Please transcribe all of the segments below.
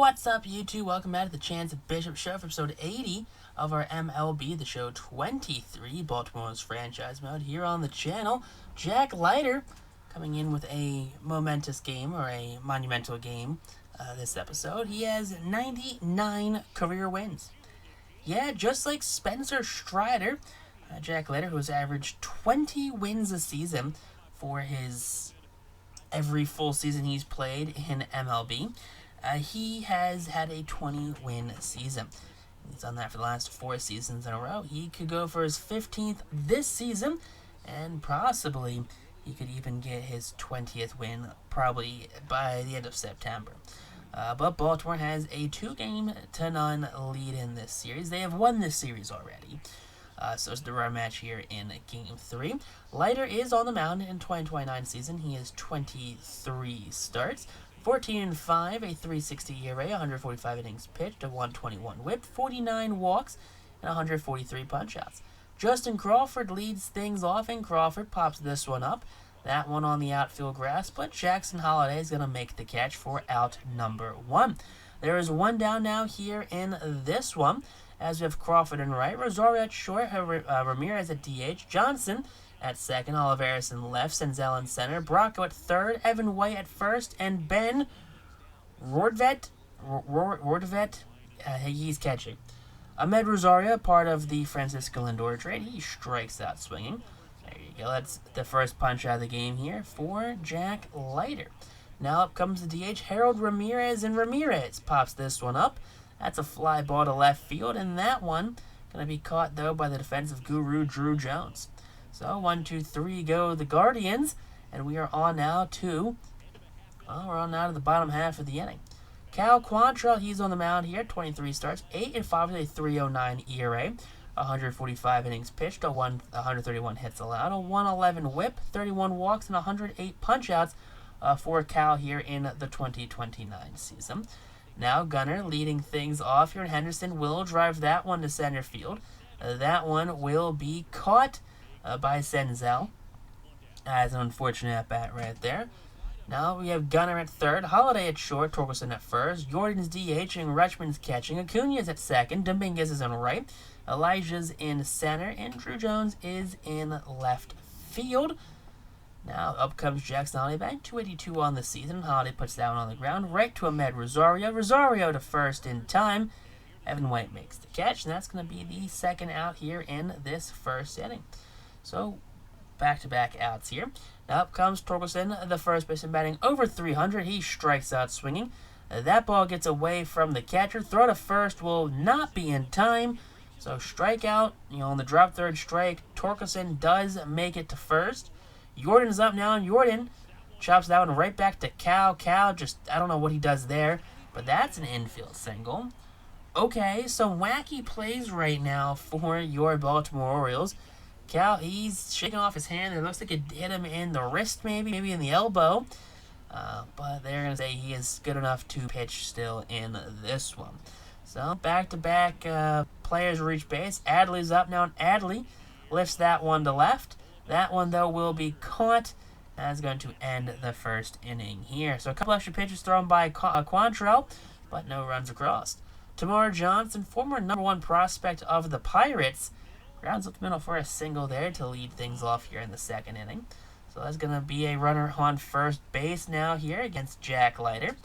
What's up, YouTube? Welcome back to the Chance Bishop Show for episode 80 of our MLB The Show 23 Baltimore's franchise mode here on the channel. Jack Leiter coming in with a momentous game, or a monumental game this episode. He has 99 career wins. Yeah, just like Spencer Strider, Jack Leiter, who has averaged 20 wins a season for his every full season he's played in MLB. He has had a 20-win season. He's done that for the last 4 seasons in a row. He could go for his 15th this season, and possibly he could even get his 20th win probably by the end of September. But Baltimore has a 2-0 lead in this series. They have won this series already. So it's the rematch here in Game 3. Leiter is on the mound in 2029 season. He has 23 starts. 14-5, a 3.60 ERA, 145 innings pitched, a 121 whip, 49 walks, and 143 punch-outs. Justin Crawford leads things off, and Crawford pops this one up. That one on the outfield grass, but Jackson Holliday is going to make the catch for out number 1. There is one down now here in this one, as we have Crawford in right, Rosario at short, Ramirez at DH, Johnson at second, Olivares in left, Senzel in center, Bracco at third, Evan White at first, and Ben Rordvet, he's catching. Ahmed Rosario, part of the Francisco Lindor trade, he strikes out swinging. There you go, that's the first punch out of the game here for Jack Leiter. Now up comes the DH, Harold Ramirez, and Ramirez pops this one up. That's a fly ball to left field, and that one going to be caught, though, by the defensive guru, Drew Jones. So, 1, 2, 3 go the Guardians, and we are on now to, we're on now to the bottom half of the inning. Cal Quantrill, he's on the mound here, 23 starts, 8-5 with a 3.09 ERA, 145 innings pitched, 131 hits allowed, a 111 whip, 31 walks, and 108 punch-outs for Cal here in the 2029 season. Now Gunnar leading things off here, and Henderson will drive that one to center field. That one will be caught by Senzel. That's an unfortunate at-bat right there. Now we have Gunnar at third, Holliday at short, Torkelson at first, Jordan's DH, and Rutschman's catching, Acuna's at second, Dominguez is on right, Elijah's in center, and Drew Jones is in left field. Now up comes Jackson Holliday, 282 on the season. Holliday puts that one on the ground, right to Ahmed Rosario. Rosario to first in time. Evan White makes the catch, and that's going to be the second out here in this first inning. So, back-to-back outs here. Now up comes Torkelson, the first baseman, batting over 300. He strikes out swinging. That ball gets away from the catcher. Throw to first will not be in time. So strikeout, on the drop third strike. Torkelson does make it to first. Jordan's up now, and Jordan chops that one right back to Cal. Cal just, I don't know what he does there, but that's an infield single. Okay, some wacky plays right now for your Baltimore Orioles. Cal, he's shaking off his hand. It looks like it hit him in the wrist, maybe in the elbow. But they're going to say he is good enough to pitch still in this one. So, back-to-back players reach base. Adley's up now, and Adley lifts that one to left. That one, though, will be caught. That's going to end the first inning here. So, a couple extra pitches thrown by Quantrill, but no runs across. Tamar Johnson, former #1 prospect of the Pirates, grounds up the middle for a single there to lead things off here in the second inning. So that's going to be a runner on first base now here against Jack Leiter.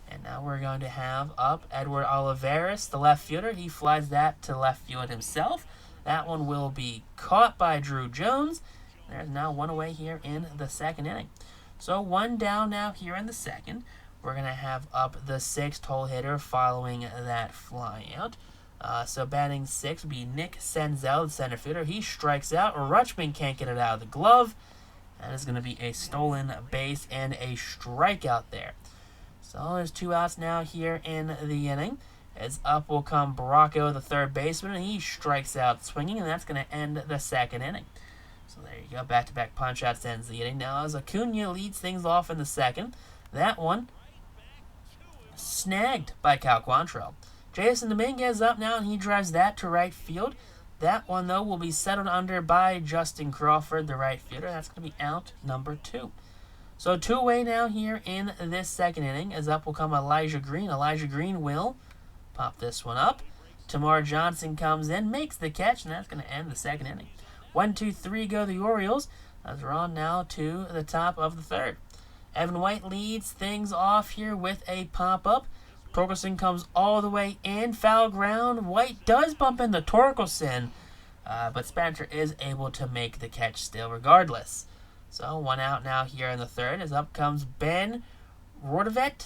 And now we're going to have up Edward Olivares, the left fielder. He flies that to left field himself. That one will be caught by Drew Jones. There's now one away here in the second inning. So one down now here in the second. We're going to have up the 6th hole hitter following that fly out. So batting 6 would be Nick Senzel, the center fielder. He strikes out. Rutschman can't get it out of the glove. That is going to be a stolen base and a strikeout there. So there's 2 outs now here in the inning. As up will come Bracco, the third baseman, and he strikes out swinging, and that's going to end the second inning. So there you go. Back-to-back punch-outs ends the inning. Now as Acuna leads things off in the second, that one snagged by Cal Quantrill. Jason Dominguez up now, and he drives that to right field. That one, though, will be settled under by Justin Crawford, the right fielder. That's going to be out number 2. So 2 away now here in this second inning. As up will come Elijah Green. Elijah Green will pop this one up. Tamar Johnson comes in, makes the catch, and that's going to end the second inning. 1, 2, 3 go the Orioles, as we're on now to the top of the third. Evan White leads things off here with a pop-up. Torkelson comes all the way in, foul ground. White does bump into Torkelson, but Spencer is able to make the catch still regardless. So 1 out now here in the third, as up comes Ben Rodovet.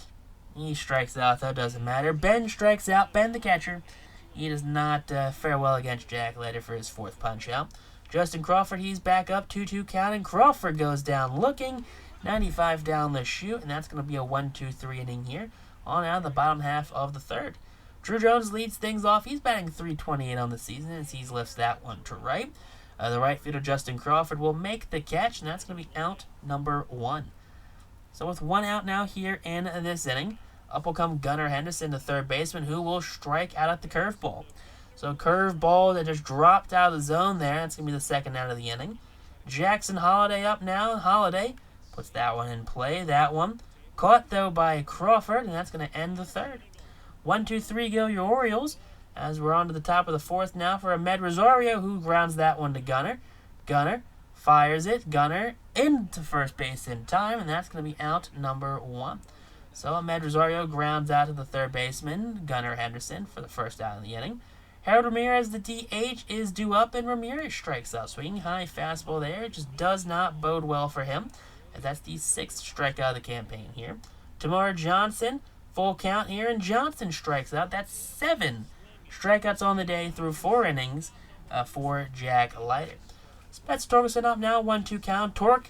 He strikes out, though, doesn't matter. Ben strikes out, Ben the catcher. He does not fare well against Jack Leiter for his 4th punch-out. Justin Crawford, he's back up, 2-2 count, and Crawford goes down looking. 95 down the chute, and that's going to be a 1-2-3 inning here on out of the bottom half of the third. Drew Jones leads things off. He's batting .328 on the season as he lifts that one to right. The right fielder, Justin Crawford, will make the catch, and that's going to be out number 1. So with 1 out now here in this inning, up will come Gunnar Henderson, the third baseman, who will strike out at the curveball. So curveball that just dropped out of the zone there. That's going to be the 2nd out of the inning. Jackson Holliday up now. Holliday puts that one in play. That one caught, though, by Crawford, and that's going to end the third. 1, 2, 3 go your Orioles, as we're on to the top of the 4th now for Ahmed Rosario, who grounds that one to Gunnar. Gunnar fires it. Gunnar into first base in time, and that's going to be out number 1. So Ahmed Rosario grounds out to the third baseman, Gunnar Henderson, for the 1st out of the inning. Harold Ramirez, the DH, is due up, and Ramirez strikes out. Swinging high fastball there. It just does not bode well for him, as that's the 6th strikeout of the campaign here. Tamar Johnson, full count here, and Johnson strikes out. That's 7 strikeouts on the day through 4 innings for Jack Leiter. Spencer Torkelson up now, 1-2 count. Torque,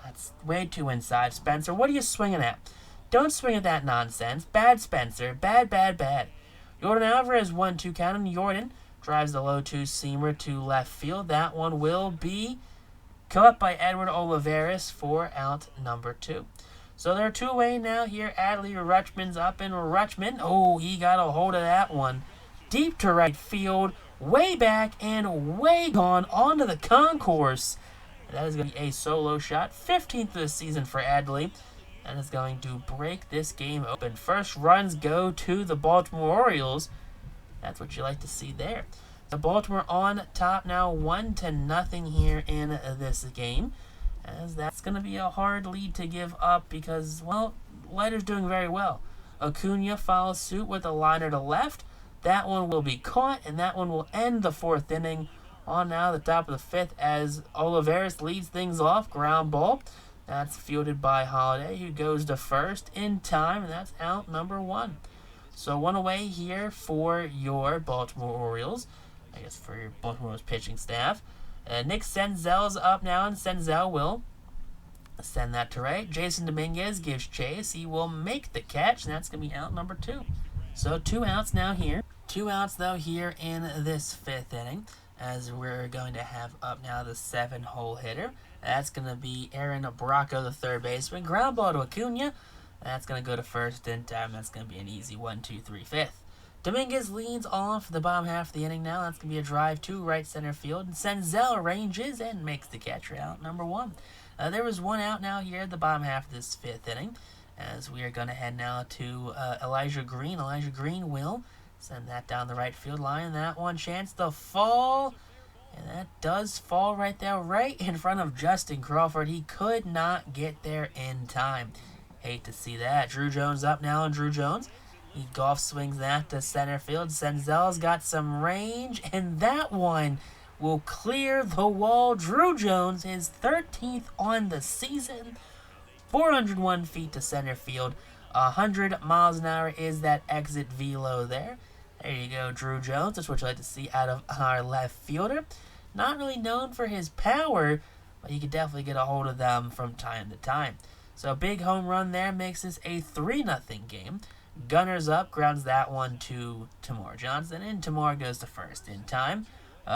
that's way too inside. Spencer, what are you swinging at? Don't swing at that nonsense. Bad, Spencer. Bad, bad, bad. Jordan Alvarez, 1-2 count, and Jordan drives the low 2-seamer to left field. That one will be caught by Edward Olivares for out number 2. So there are 2 away now here. Adley Rutschman's up, and Rutschman, oh, he got a hold of that one. Deep to right field, way back, and way gone onto the concourse. That is going to be a solo shot. 15th of the season for Adley. That is going to break this game open. First runs go to the Baltimore Orioles. That's what you like to see there. The Baltimore on top now, 1-0 here in this game. As that's going to be a hard lead to give up because, well, Leiter's doing very well. Acuna follows suit with a liner to left. That one will be caught, and that one will end the 4th inning. On now the top of the 5th as Olivares leads things off. Ground ball. That's fielded by Holliday, who goes to first in time, and that's out number 1. So 1 away here for your Baltimore Orioles. I guess for your Baltimore's pitching staff. Nick Senzel's up now, and Senzel will send that to right. Jason Dominguez gives chase. He will make the catch, and that's going to be out number 2. So 2 outs now here. 2 outs, though, here in this 5th inning, as we're going to have up now the 7-hole hitter. That's going to be Aaron Bracco, the third baseman. Ground ball to Acuna. That's going to go to first in time. That's going to be an easy 1-2-3 5th. Dominguez leads off the bottom half of the inning now. That's going to be a drive to right center field. And Senzel ranges and makes the catch out number 1. There was 1 out now here at the bottom half of this 5th inning, as we are going to head now to Elijah Green. Elijah Green will send that down the right field line. That one chance to fall. And that does fall right there, right in front of Justin Crawford. He could not get there in time. Hate to see that. Drew Jones up now, and Drew Jones, he golf swings that to center field. Senzel's got some range, and that one will clear the wall. Drew Jones, his 13th on the season. 401 feet to center field. 100 miles an hour is that exit velo there. There you go, Drew Jones. That's what you like to see out of our left fielder. Not really known for his power, but you can definitely get a hold of them from time to time. So big home run there makes this a 3-0 game. Gunnar's up, grounds that one to Tamar Johnson, and Tamar goes to first in time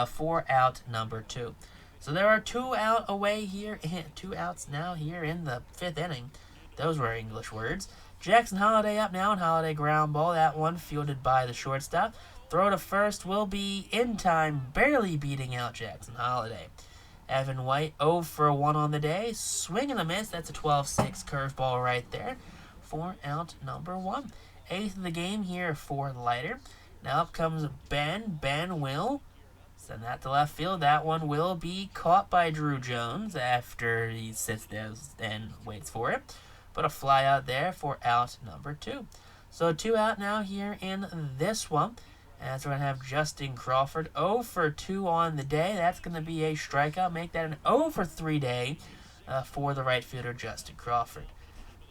for out number 2. So there are 2 out away here, 2 outs now here in the 5th inning. Those were English words. Jackson Holliday up now, and Holliday ground ball. That one fielded by the shortstop. Throw to first will be in time, barely beating out Jackson Holliday. Evan White 0 for 1 on the day. Swing and a miss. That's a 12-6 curveball right there for out number 1. 8th of the game here for Leiter. Now up comes Ben. Ben will send that to left field. That one will be caught by Drew Jones after he sits there and waits for it. But a fly out there for out number 2. So 2 out now here in this one. As we're going to have Justin Crawford 0 for 2 on the day. That's going to be a strikeout. Make that an 0 for 3 day for the right fielder, Justin Crawford.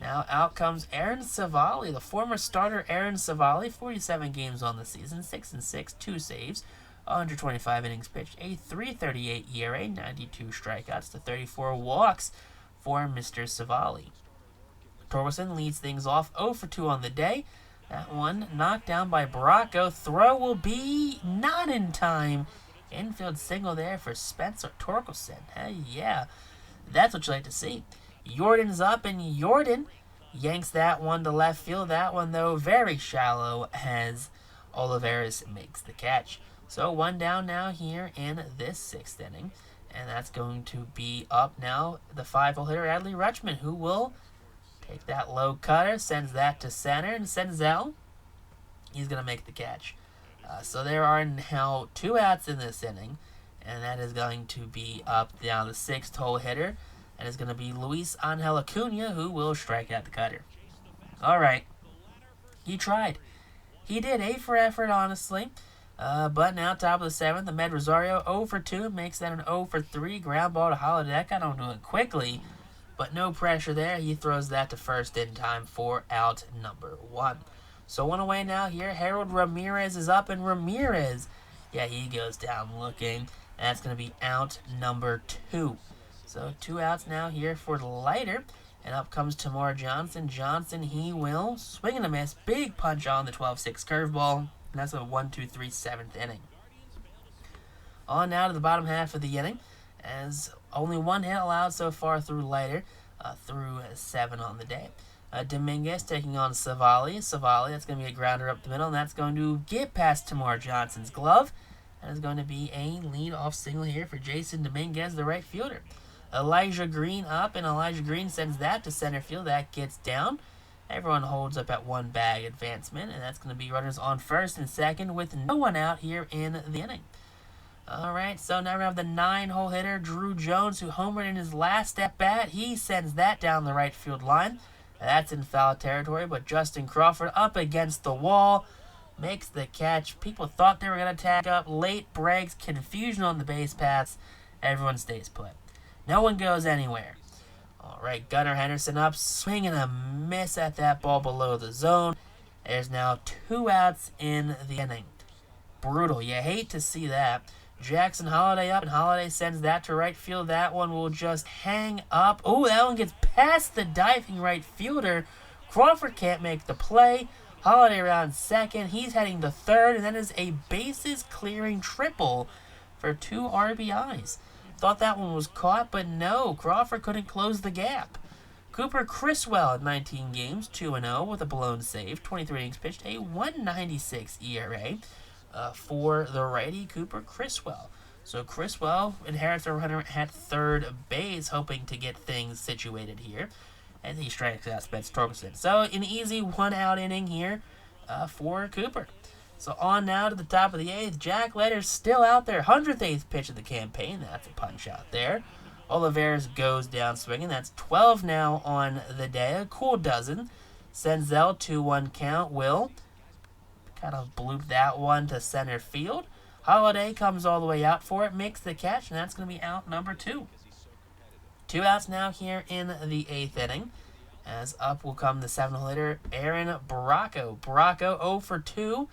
Now out comes Aaron Savali, the former starter Aaron Savali. 47 games on the season, 6-6, 2 saves, 125 innings pitched, a 3.38 ERA, 92 strikeouts to 34 walks for Mr. Savali. Torkelson leads things off 0 for 2 on the day. That one knocked down by Bracco. Throw will be not in time. Infield single there for Spencer Torkelson. Hey, yeah, that's what you like to see. Jordan's up, and Jordan yanks that one to left field. That one, though, very shallow as Olivares makes the catch. So 1 down now here in this 6th inning. And that's going to be up now the 5-hole hitter, Adley Rutschman, who will take that low cutter, sends that to center, and Senzel, he's going to make the catch. So there are now 2 outs in this inning, and that is going to be up now the 6th-hole hitter, and it's going to be Luis Angel Acuna, who will strike out the cutter. All right. He tried. He did 8 for effort, honestly. But now, top of the 7th, Ahmed Rosario 0 for 2 makes that an 0 for 3. Ground ball to Holiday. That got on to it quickly, but no pressure there. He throws that to first in time for out number 1. So 1 away now here. Harold Ramirez is up, and Ramirez, yeah, he goes down looking. That's going to be out number 2. So 2 outs now here for Leiter. And up comes Tamar Johnson. Johnson, he will swing and a miss. Big punch on the 12-6 curveball. And that's a 1-2-3 7th inning. On now to the bottom half of the inning, as only 1 hit allowed so far through Leiter, through 7 on the day. Dominguez taking on Savali. Savali, that's going to be a grounder up the middle, and that's going to get past Tamar Johnson's glove. And it's going to be a lead-off single here for Jason Dominguez, the right fielder. Elijah Green up, and Elijah Green sends that to center field. That gets down. Everyone holds up at 1 bag advancement, and that's going to be runners on first and second with no one out here in the inning. All right, so now we have the 9-hole hitter, Drew Jones, who homered in his last at-bat. He sends that down the right field line. That's in foul territory, but Justin Crawford up against the wall makes the catch. People thought they were going to tag up. Late breaks, confusion on the base paths. Everyone stays put. No one goes anywhere. All right, Gunnar Henderson up, swinging a miss at that ball below the zone. There's now 2 outs in the inning. Brutal. You hate to see that. Jackson Holiday up, and Holiday sends that to right field. That one will just hang up. Oh, that one gets past the diving right fielder. Crawford can't make the play. Holiday around second. He's heading to third, and that is a bases-clearing triple for 2 RBIs. Thought that one was caught, but no, Crawford couldn't close the gap. Cooper Criswell at 19 games, 2-0 with a blown save, 23 innings pitched, a 1.96 ERA for the righty Cooper Criswell. So Criswell inherits a runner at third base, hoping to get things situated here, and he strikes out Spencer Torkelson. So an easy 1-out inning here for Cooper. So on now to the top of the 8th. Jack Leiter still out there. 108th pitch of the campaign. That's a punch out there. Olivares goes down swinging. That's 12 now on the day. A cool dozen. Senzel 2-1 count. Will kind of bloop that one to center field. Holiday comes all the way out for it. Makes the catch. And that's going to be out number 2. 2 outs now here in the 8th inning. As up will come the 7th hitter, Aaron Bracco. Bracco 0 for 2.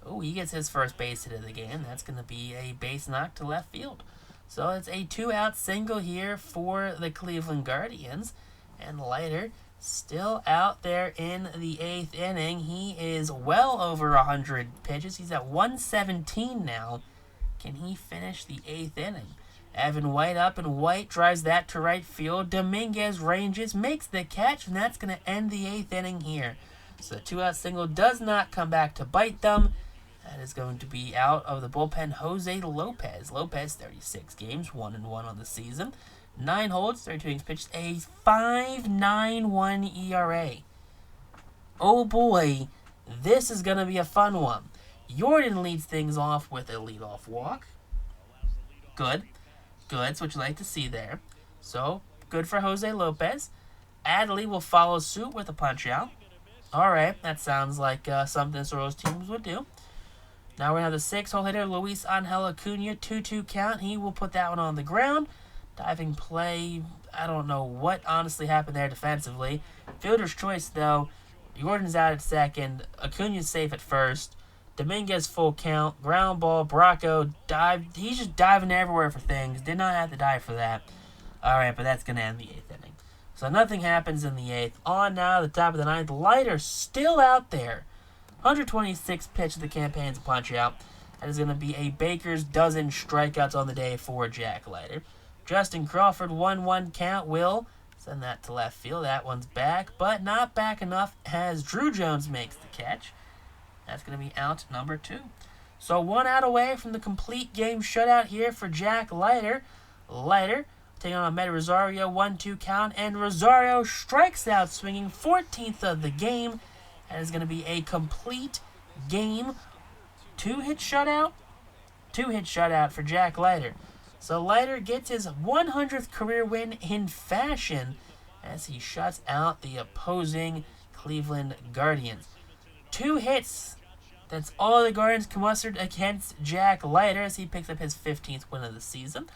Oh, he gets his first base hit of the game. That's going to be a base knock to left field. So it's a 2-out single here for the Cleveland Guardians. And Leiter still out there in the 8th inning. He is well over 100 pitches. He's at 117 now. Can he finish the 8th inning? Evan White up, and White drives that to right field. Dominguez ranges, makes the catch, and that's going to end the 8th inning here. So the 2-out single does not come back to bite them. That is going to be out of the bullpen, Jose Lopez. Lopez, 36 games, 1-1 on the season. 9 holds, 32 innings pitched, a 5.91 ERA. Oh boy, this is going to be a fun one. Jordan leads things off with a leadoff walk. Good. That's what you like to see there. So, good for Jose Lopez. Adley will follow suit with a punch-out. Alright, that sounds like something Soros teams would do. Now we're going to have the 6-hole hitter, Luis Angel Acuna, 2-2 count. He will put that one on the ground. Diving play, I don't know what honestly happened there defensively. Fielder's choice, though. Jordan's out at second. Acuna's safe at first. Dominguez full count. Ground ball. Bracco dived. He's just diving everywhere for things. Did not have to dive for that. Alright, but that's going to end the 8th inning. So nothing happens in the 8th. On now, the top of the 9th. Leiter still out there. 126 pitch of the campaign's punch out. That is going to be a baker's dozen strikeouts on the day for Jack Leiter. Justin Crawford, 1-1 count. Will send that to left field. That one's back, but not back enough as Drew Jones makes the catch. That's going to be out number 2. So 1 out away from the complete game shutout here for Jack Leiter. Leiter taking on Ahmed Rosario, 1-2 count, and Rosario strikes out swinging, 14th of the game. That is going to be a complete game. 2-hit shutout? 2-hit shutout for Jack Leiter. So Leiter gets his 100th career win in fashion as he shuts out the opposing Cleveland Guardians. 2 hits. That's all the Guardians can muster against Jack Leiter as he picks up his 15th win of the season.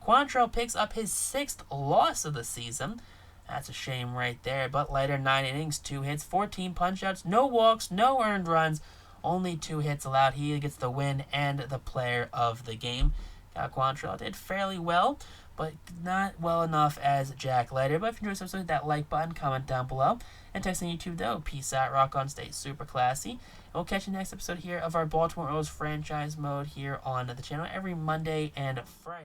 Quantrill picks up his 6th loss of the season. That's a shame right there. But Leiter, 9 innings, 2 hits, 14 punch-outs, no walks, no earned runs, only 2 hits allowed. He gets the win and the player of the game. Quantrill did fairly well, but not well enough as Jack Leiter. But if you enjoyed this episode, hit that like button, comment down below, and text on YouTube though. Peace out, rock on, stay super classy. And we'll catch you next episode here of our Baltimore Orioles franchise mode here on the channel every Monday and Friday.